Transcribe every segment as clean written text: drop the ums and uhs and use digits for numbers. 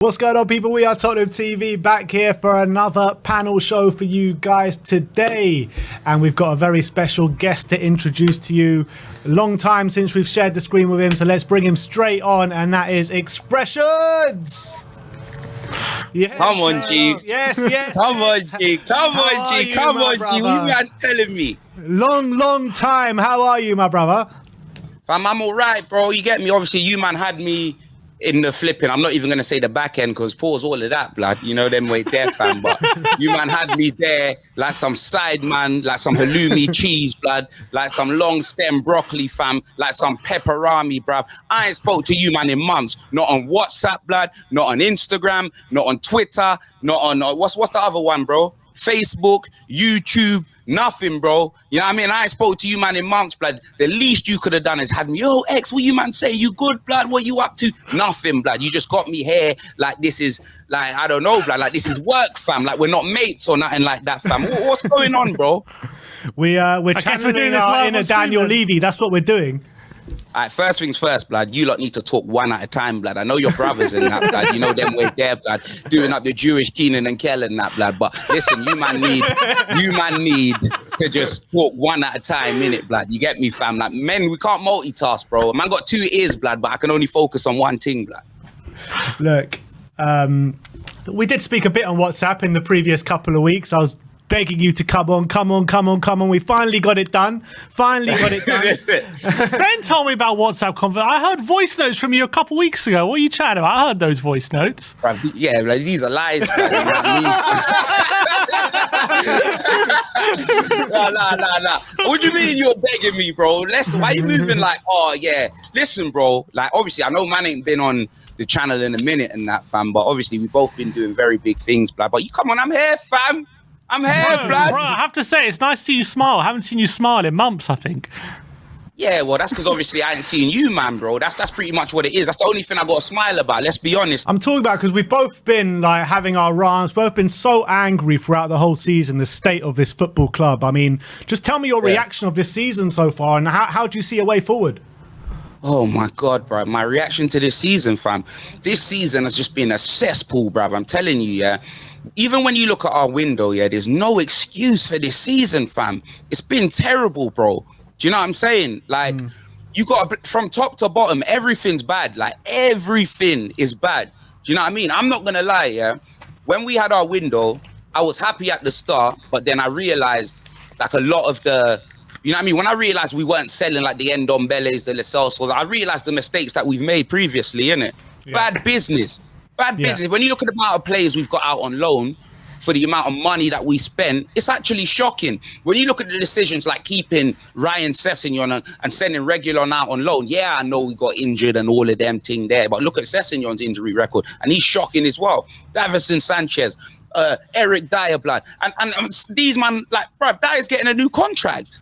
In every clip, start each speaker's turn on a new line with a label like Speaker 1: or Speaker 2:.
Speaker 1: What's going on, people? We are Tottenham TV back here for another panel show for you guys today. And we've got a very special guest to introduce to you. Long time since we've shared the screen with him, so let's bring him straight on, and that is Expressions.
Speaker 2: Yes, come on, G.
Speaker 1: Yes.
Speaker 2: Come on, G. Come on, G. Come on, G. What you man telling me?
Speaker 1: Long time. How are you, my brother?
Speaker 2: Fam, I'm all right, bro. You get me? Obviously, you man had me in the flipping. I'm not even going to say the back end because pause all of that, blood. You know them way there, fam. But you man had me there like some side man, like some halloumi cheese, blood, like some long stem broccoli, fam, like some pepperami, bruv. I ain't spoke to you, man, in months. Not on WhatsApp, blood. Not on Instagram. Not on Twitter. Not on what's the other one, bro? Facebook, YouTube. Nothing, bro. You know what I mean? I ain't spoke to you, man, in months, blood. The least you could have done is had me, yo, X, what you, man, say? You good, blood? What you up to? Nothing, blood. You just got me here like this is, like, I don't know, blood. Like, this is work, fam. Like, we're not mates or nothing like that, fam. What's going on, bro?
Speaker 1: We're channeling our inner Daniel Levy. That's what we're doing.
Speaker 2: All right, first things first, blood. You lot need to talk one at a time, blood. I know your brothers and that, blood. You know them way there, blood. Doing up the Jewish Keenan and Kel and that, blood. But listen, you man need to just talk one at a time, innit, blood. You get me, fam? Like, men, we can't multitask, bro. Man got 2 ears, blood, but I can only focus on one thing, blood.
Speaker 1: Look, we did speak a bit on WhatsApp in the previous couple of weeks. I was begging you to come on. We finally got it done. Ben
Speaker 3: told me about WhatsApp conversation. I heard voice notes from you a couple weeks ago. What are you chatting about? I heard those voice notes.
Speaker 2: Yeah, like, these are lies. Nah. What do you mean you're begging me, bro? Listen, why you moving like, oh yeah. Listen, bro. Like, obviously, I know man ain't been on the channel in a minute and that, fam. But obviously, we've both been doing very big things, blah. But you come on, I'm here, fam. I'm here, blood.
Speaker 3: Bro, I have to say, it's nice to see you smile. I haven't seen you smile in months, I think.
Speaker 2: Yeah, well, that's because obviously I ain't seen you, man, bro. That's pretty much what it is. That's the only thing I got to smile about. Let's be honest.
Speaker 1: I'm talking about because we've both been like having our rants, both been so angry throughout the whole season, the state of this football club. I mean, just tell me your reaction of this season so far, and how do you see a way forward?
Speaker 2: Oh my God, bro. My reaction to this season, fam. This season has just been a cesspool, bro. I'm telling you, yeah. Even when you look at our window, yeah, there's no excuse for this season, fam. It's been terrible, bro. Do you know what I'm saying? Like, you got from top to bottom, everything's bad. Like, everything is bad. Do you know what I mean? I'm not gonna lie, yeah. When we had our window, I was happy at the start, but then I realized, like, a lot of the, you know what I mean? When I realized we weren't selling like the Ndombeles, the Lacelsos, I realized the mistakes that we've made previously, innit? Yeah. Bad business. When you look at the amount of players we've got out on loan for the amount of money that we spent, it's actually shocking. When you look at the decisions like keeping Ryan Sessegnon and sending Reguilon out on loan, yeah, I know we got injured and all of them thing there, but look at Sessegnon's injury record, and he's shocking as well. Davison Sanchez, Eric Dyer, blood, and these man, like, bruv, Dyer's getting a new contract.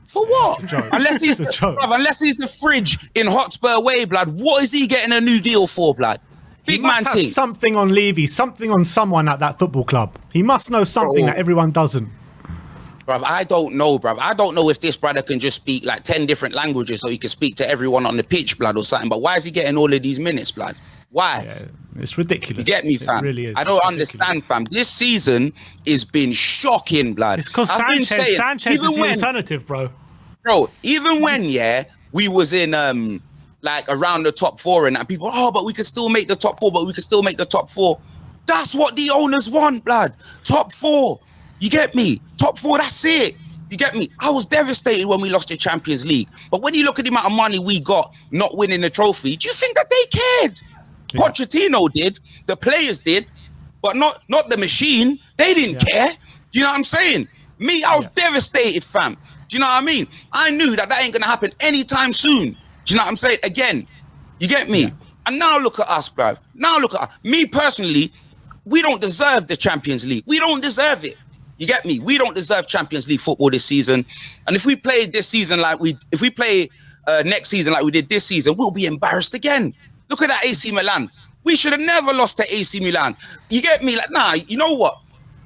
Speaker 2: For what? Unless he's the fridge in Hotspur way, blood. What is he getting a new deal for, blood? Big man
Speaker 1: thing. Something on Levy, something on someone at that football club. He must know something that everyone doesn't.
Speaker 2: Bruv, I don't know, bruv. I don't know if this brother can just speak like 10 different languages so he can speak to everyone on the pitch, blood, or something. But why is he getting all of these minutes, blood? Why?
Speaker 1: Yeah, it's ridiculous.
Speaker 2: You get me, fam?
Speaker 1: It really is.
Speaker 2: I don't understand, fam. This season has been shocking, blood.
Speaker 3: It's because Sanchez is the alternative, bro.
Speaker 2: Bro, even when, we was in... like around the top 4 and people, but we can still make the top 4, That's what the owners want, blood. Top 4. You get me? Top 4, that's it. You get me? I was devastated when we lost the Champions League. But when you look at the amount of money we got not winning the trophy, do you think that they cared? Yeah. Pochettino did, the players did, but not the machine. They didn't care. Do you know what I'm saying? Me, I was devastated, fam. Do you know what I mean? I knew that ain't gonna happen anytime soon. Do you know what I'm saying? Again, you get me? Yeah. And now look at us, bruv. Now look at us. Me personally, we don't deserve the Champions League. We don't deserve it. You get me? We don't deserve Champions League football this season. And if we play this season if we play next season like we did this season, we'll be embarrassed again. Look at that AC Milan. We should have never lost to AC Milan. You get me? Like, nah, you know what?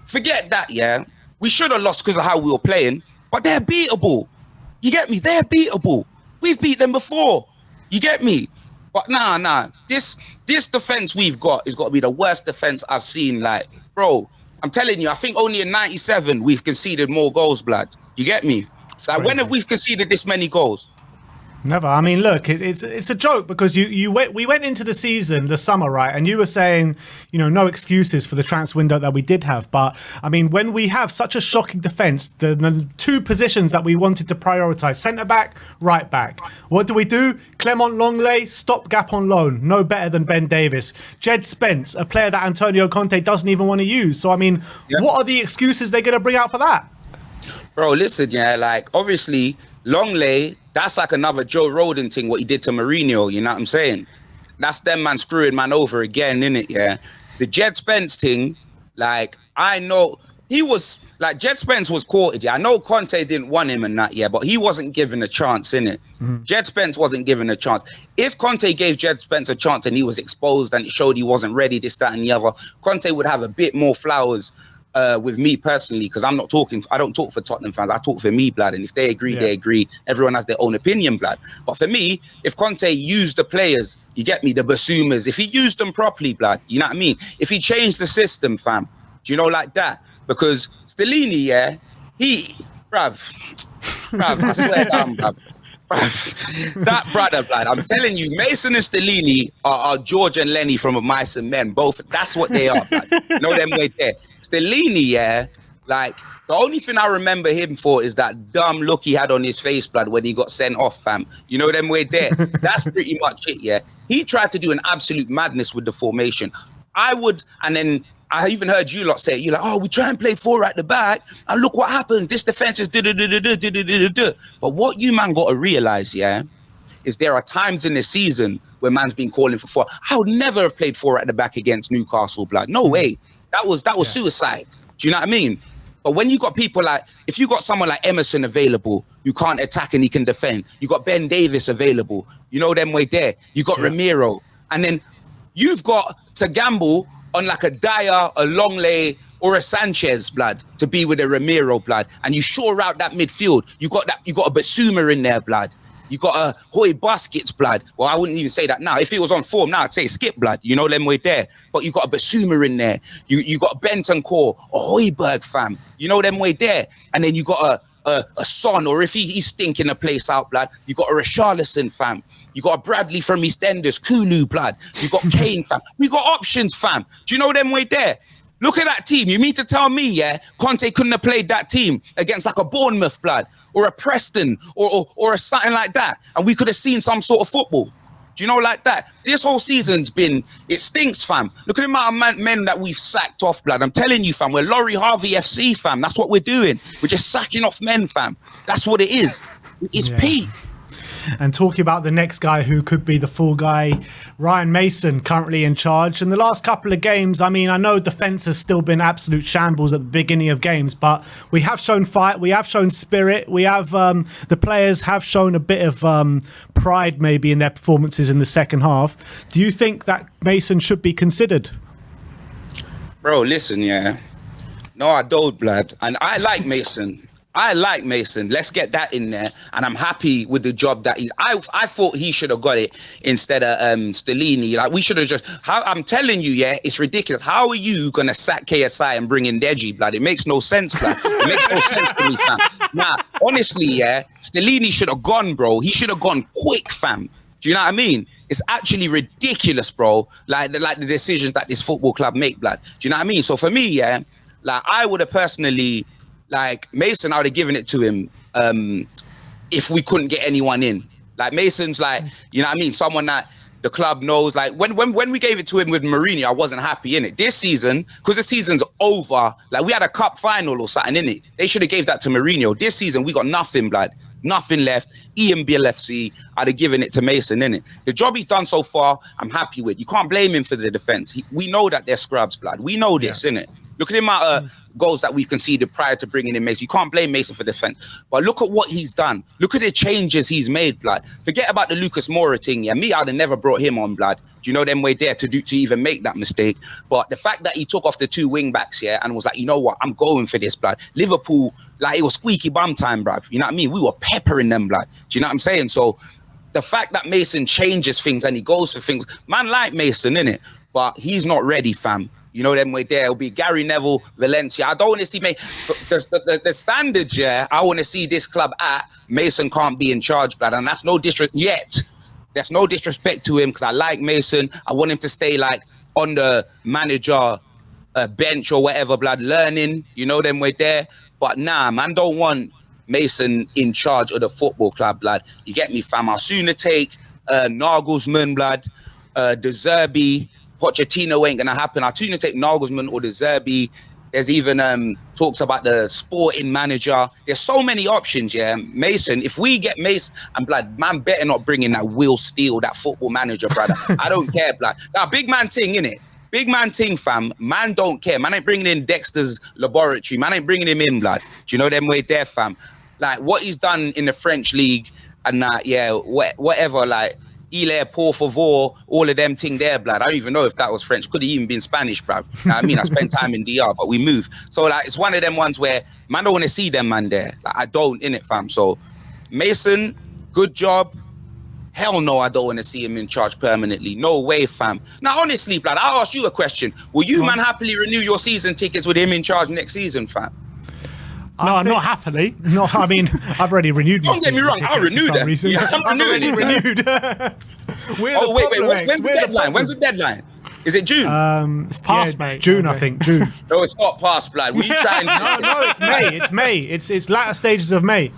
Speaker 2: Forget that, yeah? We should have lost because of how we were playing, but they're beatable. You get me? They're beatable. We've beat them before. You get me? But nah. This defense we've got is got to be the worst defense I've seen. Like, bro, I'm telling you, I think only in '97 we've conceded more goals, blood. You get me? Like,
Speaker 1: crazy.
Speaker 2: when have we conceded this many goals?
Speaker 1: Never. I mean, look, it's a joke because we went into the season, the summer, right, and you were saying, no excuses for the transfer window that we did have. But I mean, when we have such a shocking defence, the two positions that we wanted to prioritise, centre back, right back, what do? Clement Longley, stopgap on loan, no better than Ben Davis. Jed Spence, a player that Antonio Conte doesn't even want to use. So I mean, What are the excuses they're going to bring out for that?
Speaker 2: Bro, listen, like obviously Longley, that's like another Joe Roden thing, what he did to Mourinho, you know what I'm saying? That's them man screwing man over again, innit, yeah? The Jed Spence thing, like, I know, he was, like, Jed Spence was courted, yeah? I know Conte didn't want him and that, yeah, but he wasn't given a chance, innit? Jed Spence wasn't given a chance. If Conte gave Jed Spence a chance and he was exposed and it showed he wasn't ready, this, that, and the other, Conte would have a bit more flowers with me personally, because I don't talk for Tottenham fans, I talk for me, blood, and if they agree, they agree. Everyone has their own opinion, blood. But for me, if Conte used the players, you get me, the Basumas, if he used them properly, blood, you know what I mean? If he changed the system, fam, do you know, like that? Because Stellini, bruv, I swear down, bruv. That brother, blood, I'm telling you, Mason and Stellini are George and Lenny from Mice and Men. Both, that's what they are, blood. Know them way there. Stellini, like, the only thing I remember him for is that dumb look he had on his face, blood, when he got sent off, fam. You know them way there. That's pretty much it, yeah. He tried to do an absolute madness with the formation. And then I even heard you lot say it. You're like, oh, we try and play 4 at the back, and look what happens. This defense is do. But what you man got to realize, is there are times in the season where man's been calling for 4. I would never have played 4 at the back against Newcastle, blood. No way. That was suicide. Do you know what I mean? But when you got people like, if you got someone like Emerson available, you can't attack and he can defend. You got Ben Davis available. You know them way there. You got Ramiro. And then you've got to gamble on like a Dyer, a Longley, or a Sanchez, blood, to be with a Ramiro, blood. And you shore out that midfield. You got a Basuma in there, blood. You got a Hoy Baskets, blood. Well, I wouldn't even say that now. If it was on form now, I'd say Skip, blood. You know them way there. But you got a Basuma in there. You got a Bentancur, a Hoiberg, fam. You know them way there. And then you got a Son, or if he's stinking a place out, blood, you got a Richarlison, fam. You got a Bradley from EastEnders, Kulu, blood. You got Kane, fam. We got options, fam. Do you know them way there? Look at that team. You mean to tell me, Conte couldn't have played that team against like a Bournemouth, blood, or a Preston, or a something like that, and we could have seen some sort of football. Do you know, like that? This whole season's it stinks, fam. Look at the amount of men that we've sacked off, blood. I'm telling you, fam, we're Laurie Harvey FC, fam. That's what we're doing. We're just sacking off men, fam. That's what it is. It's Pete.
Speaker 1: And talking about the next guy who could be the fall guy, Ryan Mason, currently in charge. In the last couple of games, I mean, I know defence has still been absolute shambles at the beginning of games, but we have shown fight, we have shown spirit, we have the players have shown a bit of pride maybe in their performances in the second half. Do you think that Mason should be considered?
Speaker 2: Bro, listen, no, I don't, blood. And I like Mason. Let's get that in there. And I'm happy with the job that I thought he should have got it instead of Stellini. Like, we should have I'm telling you, it's ridiculous. How are you going to sack KSI and bring in Deji, blood? It makes no sense, blood. It makes no sense to me, fam. Nah, honestly, Stellini should have gone, bro. He should have gone quick, fam. Do you know what I mean? It's actually ridiculous, bro. Like the decisions that this football club make, blood. Do you know what I mean? So for me, like, I would have personally, like, Mason, I would have given it to him if we couldn't get anyone in. Like, Mason's like, you know what I mean? Someone that the club knows. Like, when we gave it to him with Mourinho, I wasn't happy in it. This season, because the season's over, like, we had a cup final or something in it. They should have gave that to Mourinho. This season, we got nothing, blood. Nothing left. Ian BLFC, I'd have given it to Mason, innit? The job he's done so far, I'm happy with. You can't blame him for the defence. We know that they're scrubs, blood. We know this, innit? Look at the amount of goals that we've conceded prior to bringing in Mason. You can't blame Mason for defense. But look at what he's done. Look at the changes he's made, blood. Forget about the Lucas Moura thing. Me, I'd have never brought him on, blood. Do you know them way there to even make that mistake? But the fact that he took off the 2 wing backs, and was like, you know what, I'm going for this, blood. Liverpool, like, it was squeaky bum time, bruv. You know what I mean? We were peppering them, blood. Do you know what I'm saying? So the fact that Mason changes things and he goes for things, man, like Mason, innit? But he's not ready, fam. You know them way there. It'll be Gary Neville, Valencia. I don't want to see the standards. Yeah, I want to see this club at. Mason can't be in charge, blood, and that's no disrespect yet. There's no disrespect to him because I like Mason. I want him to stay like on the manager bench or whatever, blood, learning. You know them way there. But nah, man, don't want Mason in charge of the football club, blood. You get me, fam? I'll sooner take Nagelsmann, blood, De Zerbi. Pochettino ain't gonna happen. I'll sooner take Nagelsmann or De Zerbi. There's even talks about the sporting manager. There's so many options, yeah. Mason, if we get Mason, and blood, man better not bring in that Will Steele, that football manager, brother. I don't care, blood. Now, big man thing, innit? Big man thing, fam. Man don't care. Man ain't bringing in Dexter's laboratory. Man ain't bringing him in, blood. Do you know them way there, fam? Like, what he's done in the French league and that, yeah, whatever, like, Il pour favor, all of them thing there, blood. I don't even know if that was French. Could have even been Spanish, bruv. I mean, I spent time in DR, but we move. So, like, it's one of them ones where, man, don't want to see them, man, there. Like, I don't, innit, fam? So, Mason, good job. Hell no, I don't want to see him in charge permanently. No way, fam. Now, honestly, blood, I'll ask you a question. Will you, man, happily renew your season tickets with him in charge next season, fam?
Speaker 3: No, not happily.
Speaker 1: No, I mean, I've already renewed.
Speaker 2: Don't get me wrong, I'll renew them. Yeah, I'm renewing it.
Speaker 1: Renewed.
Speaker 2: Wait, when's the deadline? When's the deadline? Is it June?
Speaker 3: It's past, mate.
Speaker 1: June,
Speaker 3: okay.
Speaker 1: I think. June.
Speaker 2: No, it's not past, blood. Will you try and...
Speaker 1: No, it's May. It's May. It's latter stages of May.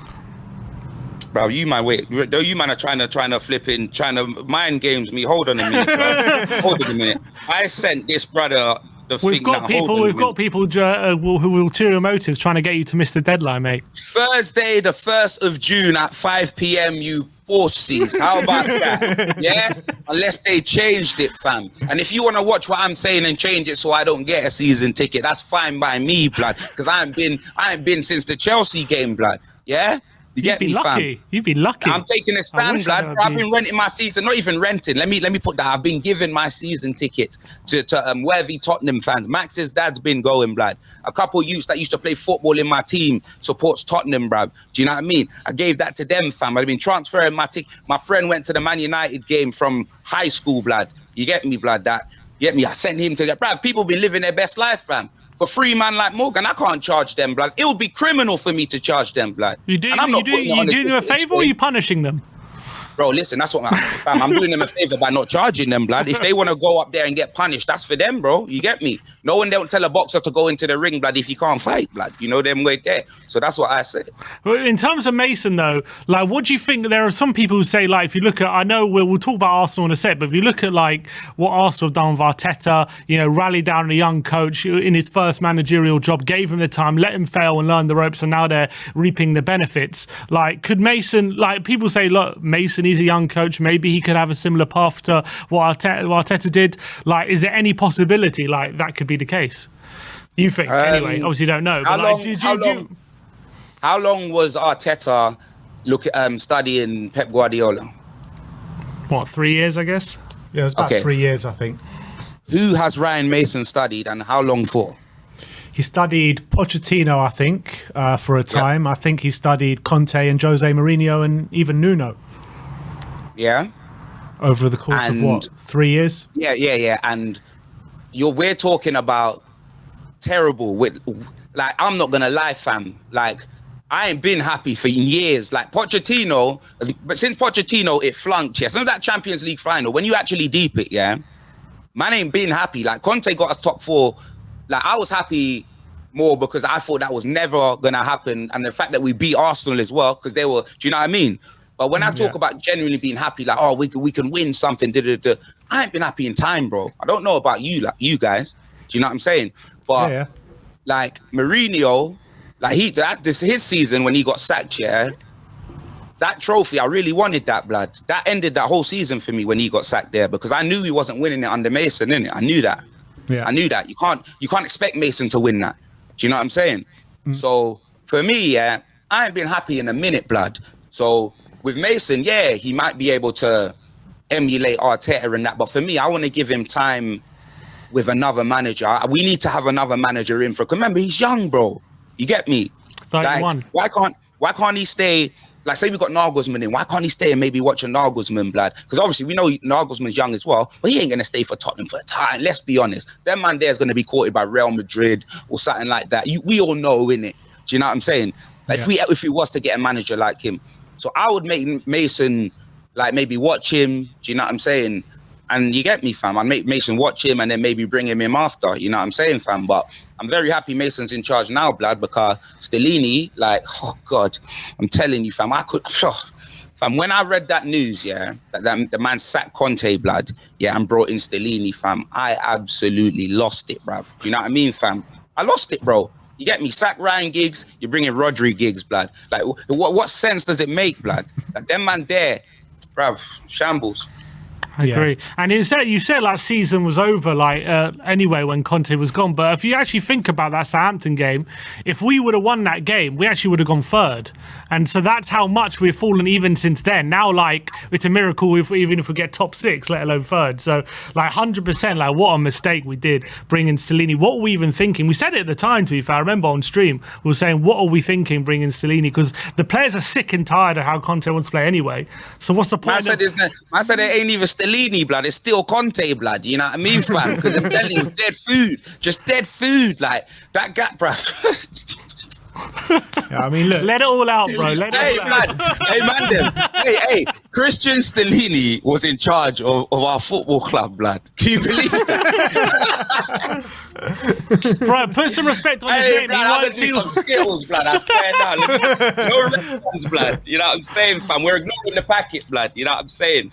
Speaker 2: Bro, you man, wait. You man are trying to flip in, trying to mind games me. Hold on a minute, bro. Hold on a minute. I sent this brother...
Speaker 3: We've got people who ulterior motives trying to get you to miss the deadline, mate.
Speaker 2: Thursday, the 1st of June at 5 p.m. You pussies. How about that? Yeah? Unless they changed it, fam. And if you want to watch what I'm saying and change it so I don't get a season ticket, that's fine by me, blood. Because I ain't been since the Chelsea game, blood. Yeah? You get me, fam?
Speaker 3: You'd be lucky.
Speaker 2: I'm taking a stand, blood. I've been renting my season, not even renting. Let me put that. I've been given my season ticket to WeAreTottenham fans. Max's dad's been going, blood. A couple of youths that used to play football in my team supports Tottenham, bruv. Do you know what I mean? I gave that to them, fam. I've been transferring my ticket. My friend went to the Man United game from high school, blood. You get me, blood? You get me? I sent him to get, bruv. People been living their best life, fam. For free man like Morgan, I can't charge them, blood. It would be criminal for me to charge them, blood.
Speaker 3: You do them a favour or are you punishing them?
Speaker 2: Bro, listen, that's what I'm doing them a favor by not charging them, blood. If they want to go up there and get punished, that's for them, bro. You get me? No one don't tell a boxer to go into the ring, blood, if you can't fight, blood. You know them way there. So that's what I say.
Speaker 3: In terms of Mason, though, like, what do you think? There are some people who say, like, if you look at, I know we'll talk about Arsenal in a sec, but if you look at, like, what Arsenal have done with Arteta, you know, rallied down a young coach in his first managerial job, gave him the time, let him fail and learn the ropes, and now they're reaping the benefits. Like, could Mason, like, people say, look, Mason, he's a young coach, maybe he could have a similar path to what Arteta did. Like, is there any possibility like that could be the case? You think? Anyway, obviously you don't know. But
Speaker 2: how long was Arteta studying Pep Guardiola?
Speaker 3: What, 3 years, I guess?
Speaker 1: Yeah, it was about 3 years, I think.
Speaker 2: Who has Ryan Mason studied and how long for?
Speaker 1: He studied Pochettino, I think, for a time. I think he studied Conte and Jose Mourinho and even Nuno.
Speaker 2: Yeah.
Speaker 1: Over the course of what, 3 years?
Speaker 2: Yeah. And we're talking about terrible. Like, I'm not gonna lie, fam. Like, I ain't been happy for years. Like Pochettino, but since Pochettino, it flunked. Yes, remember that Champions League final when you actually deep it, yeah. Man ain't been happy. Like Conte got us top 4. Like I was happy more because I thought that was never gonna happen, and the fact that we beat Arsenal as well because they were. Do you know what I mean? But when I talk about genuinely being happy, like, oh, we can win something, I ain't been happy in time, bro. I don't know about you, like you guys. Do you know what I'm saying? But like Mourinho, like his season when he got sacked, that trophy, I really wanted that, blood. That ended that whole season for me when he got sacked there because I knew he wasn't winning it under Mason, innit? I knew that. Yeah. I knew that. You can't expect Mason to win that. Do you know what I'm saying? So for me, I ain't been happy in a minute, blood. So with Mason, he might be able to emulate Arteta and that. But for me, I want to give him time with another manager. We need to have another manager in for. Remember, he's young, bro. You get me?
Speaker 3: 31.
Speaker 2: Like, why can't he stay like say we got Nagelsmann in, why can't he stay and maybe watch a Nagelsmann, blood? Because obviously we know Nagelsmann's young as well, but he ain't gonna stay for Tottenham for a time. Let's be honest. That man there is gonna be courted by Real Madrid or something like that. We all know, innit? Do you know what I'm saying? Like if we was to get a manager like him, so I would make Mason like maybe watch him. Do you know what I'm saying? And you get me, fam. I'd make Mason watch him and then maybe bring him in after. You know what I'm saying, fam? But I'm very happy Mason's in charge now, blood, because Stellini, like, oh God, I'm telling you, fam, fam, when I read that news, yeah, that the man sacked Conte, blood, yeah, and brought in Stellini, fam, I absolutely lost it, bruv. You know what I mean, fam? I lost it, bro. You get me? Sack Ryan Giggs, you're bringing Rodri Giggs, blood. Like, what sense does it make, blood? Like, them man there, bruv, shambles.
Speaker 3: I agree. And you said like season was over like anyway when Conte was gone. But if you actually think about that Southampton game, if we would have won that game, we actually would have gone third. And so that's how much we've fallen even since then. Now, like, it's a miracle even if we get top 6, let alone third. So, like, 100%, like, what a mistake we did bringing Stellini. What were we even thinking? We said it at the time, to be fair. I remember on stream, we were saying, what are we thinking bringing Stellini? Because the players are sick and tired of how Conte wants to play anyway. So what's the point?
Speaker 2: I said it ain't even Stellini, blood. It's still Conte, blood. You know what I mean, fam? Because I'm telling you, it's dead food. Just dead food. Like, that gap, bruv.
Speaker 1: Yeah, I mean, look,
Speaker 3: let it all out, bro.
Speaker 2: Hey, man, hey, Christian Stellini was in charge of our football club, blood. Can you believe that?
Speaker 3: Bro, put some respect on his name.
Speaker 2: Blood, I'm gonna do some skills, blood. I swear now. No red ones, blood. You know what I'm saying, fam? We're ignoring the packet, blood. You know what I'm saying?